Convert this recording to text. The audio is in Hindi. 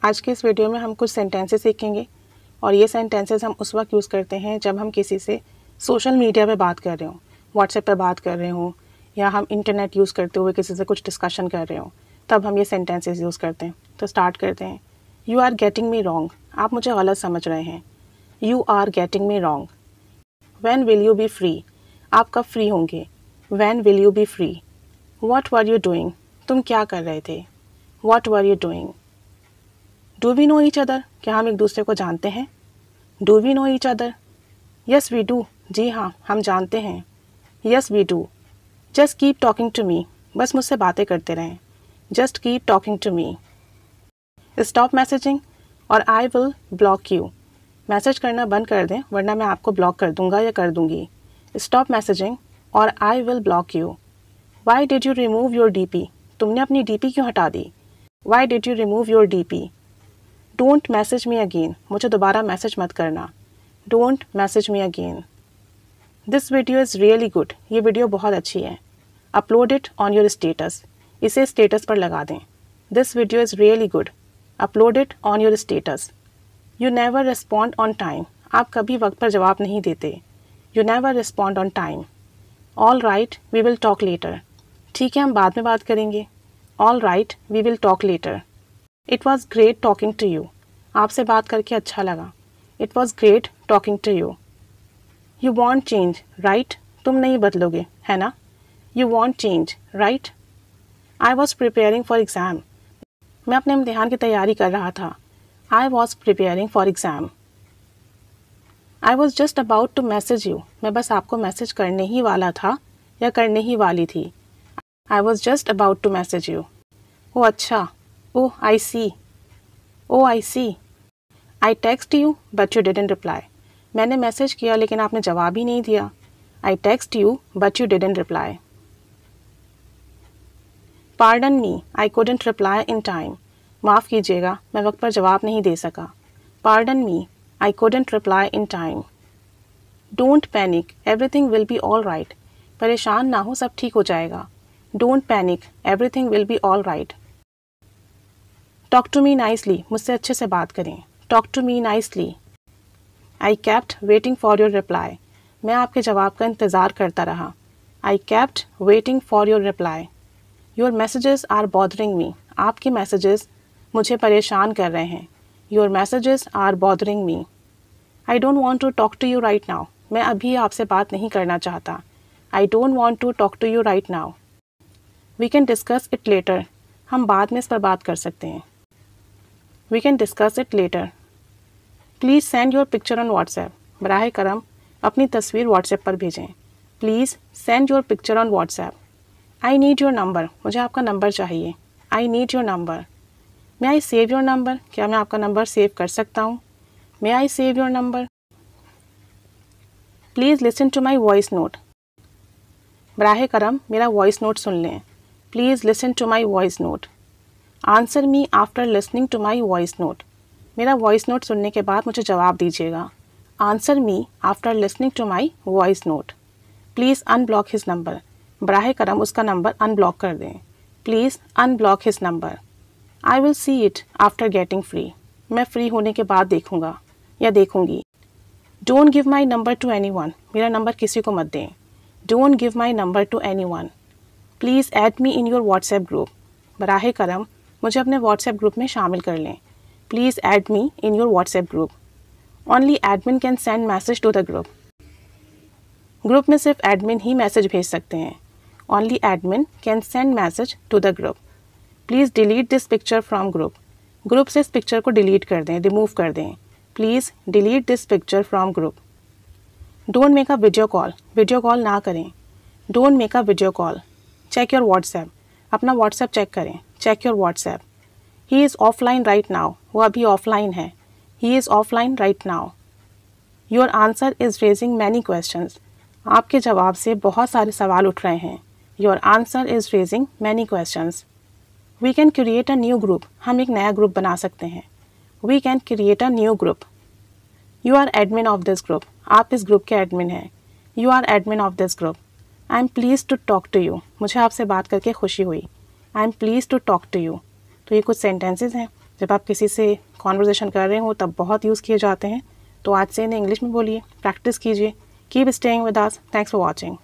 आज के इस वीडियो में हम कुछ सेंटेंसेस सीखेंगे और ये सेंटेंसेस हम उस वक्त यूज़ करते हैं जब हम किसी से सोशल मीडिया पे बात कर रहे हों, व्हाट्सएप पे बात कर रहे हों या हम इंटरनेट यूज़ करते हुए किसी से कुछ डिस्कशन कर रहे हों, तब हम ये सेंटेंसेस यूज़ करते हैं। तो स्टार्ट करते हैं। You are getting me wrong, आप मुझे गलत समझ रहे हैं। You are getting me wrong. When will you be free, आप कब फ्री होंगे। When will you be free. What were you doing, तुम क्या कर रहे थे। What were you doing. Do we know each other, क्या हम एक दूसरे को जानते हैं। Do we know each other. Yes we do, जी हाँ हम जानते हैं। Yes we do. Just keep talking to me, बस मुझसे बातें करते रहें। Just keep talking to me. Stop messaging or I will block you, message करना बंद कर दें वरना मैं आपको ब्लॉक कर दूंगा या कर दूंगी। Stop messaging or I will block you. Why did you remove your DP, तुमने अपनी डीपी क्यों हटा दी। Why did you remove your DP. Don't message me again, मुझे दोबारा मैसेज मत करना। Don't message me again. This video is really good, ये वीडियो बहुत अच्छी है। Upload it on your status, इसे स्टेटस पर लगा दें। This video is really good, upload it on your status. You never respond on time, आप कभी वक्त पर जवाब नहीं देते। You never respond on time. All right we will talk later, ठीक है हम बाद में बात करेंगे। All right we will talk later. It was great talking to you, आपसे बात करके अच्छा लगा। It was great talking to you. You won't change right, तुम नहीं बदलोगे है ना। You won't change right. I was preparing for exam, मैं अपने इम्तिहान की तैयारी कर रहा था। I was preparing for exam. I was just about to message you, मैं बस आपको मैसेज करने ही वाला था या करने ही वाली थी। I was just about to message you. Oh अच्छा, oh I see. Oh I see. I text you but you didn't reply, मैंने मैसेज किया लेकिन आपने जवाब ही नहीं दिया। I text you but you didn't reply. Pardon me I couldn't reply in time, माफ़ कीजिएगा मैं वक्त पर जवाब नहीं दे सका। Pardon me I couldn't reply in time. Don't panic everything will be all right, परेशान ना हो सब ठीक हो जाएगा। Don't panic everything will be all right. Talk to me nicely, मुझसे अच्छे से बात करें। Talk to me nicely. I kept waiting for your reply, मैं आपके जवाब का इंतज़ार करता रहा। I kept waiting for your reply. Your messages are bothering me, आपके मैसेजेस मुझे परेशान कर रहे हैं। Your messages are bothering me. I don't want to talk to you right now, मैं अभी आपसे बात नहीं करना चाहता। I don't want to talk to you right now. We can discuss it later, हम बाद में इस पर बात कर सकते हैं। We can discuss it later. Please send your picture on WhatsApp, बराह करम अपनी तस्वीर व्हाट्सएप पर भेजें। Please send your picture on WhatsApp. I need your number, मुझे आपका नंबर चाहिए। I need your number. May I save your number, क्या मैं आपका नंबर सेव कर सकता हूँ। May I save your number. Please listen to my voice note, बराह करम मेरा वॉइस नोट सुन लें। Please listen to my voice note. Answer me after listening to my voice note, मेरा वॉइस नोट सुनने के बाद मुझे जवाब दीजिएगा। Answer me after listening to my voice note. Please unblock his number, बराह करम उसका नंबर अनब्लॉक कर दें। Please unblock his number. I will see it after getting free, मैं फ्री होने के बाद देखूँगा या देखूँगी। Don't give my number to anyone, मेरा नंबर किसी को मत दें। Don't give my number to anyone. Please add me in your WhatsApp group, बराह करम मुझे अपने व्हाट्सएप ग्रुप में शामिल कर लें। Please add me in your WhatsApp group. Only admin can send message to the group, group में सिर्फ एडमिन ही मैसेज भेज सकते हैं। Only admin can send message to the group. Please delete this picture from group, group से इस पिक्चर को डिलीट कर दें, रिमूव कर दें। Please delete this picture from group. Don't make a video call, video call ना करें। Don't make a video call. Check your WhatsApp, अपना व्हाट्सएप चेक करें। Check your WhatsApp. He is offline right now, वो अभी ऑफलाइन है। He is offline right now. Your answer is raising many questions, आपके जवाब से बहुत सारे सवाल उठ रहे हैं। Your answer is raising many questions. We can create a new group, हम एक नया ग्रुप बना सकते हैं। We can create a new group. You are admin of this group, आप इस ग्रुप के एडमिन हैं। You are admin of this group. I am please to talk to you, मुझे आपसे बात करके खुशी हुई। I am please to talk to you. तो ये कुछ सेंटेंसेस हैं जब आप किसी से कॉन्वर्जेसन कर रहे हो तब बहुत यूज़ किए जाते हैं। तो आज से इन्हें इंग्लिश में बोलिए, प्रैक्टिस कीजिए। Keep staying with us. Thanks for watching.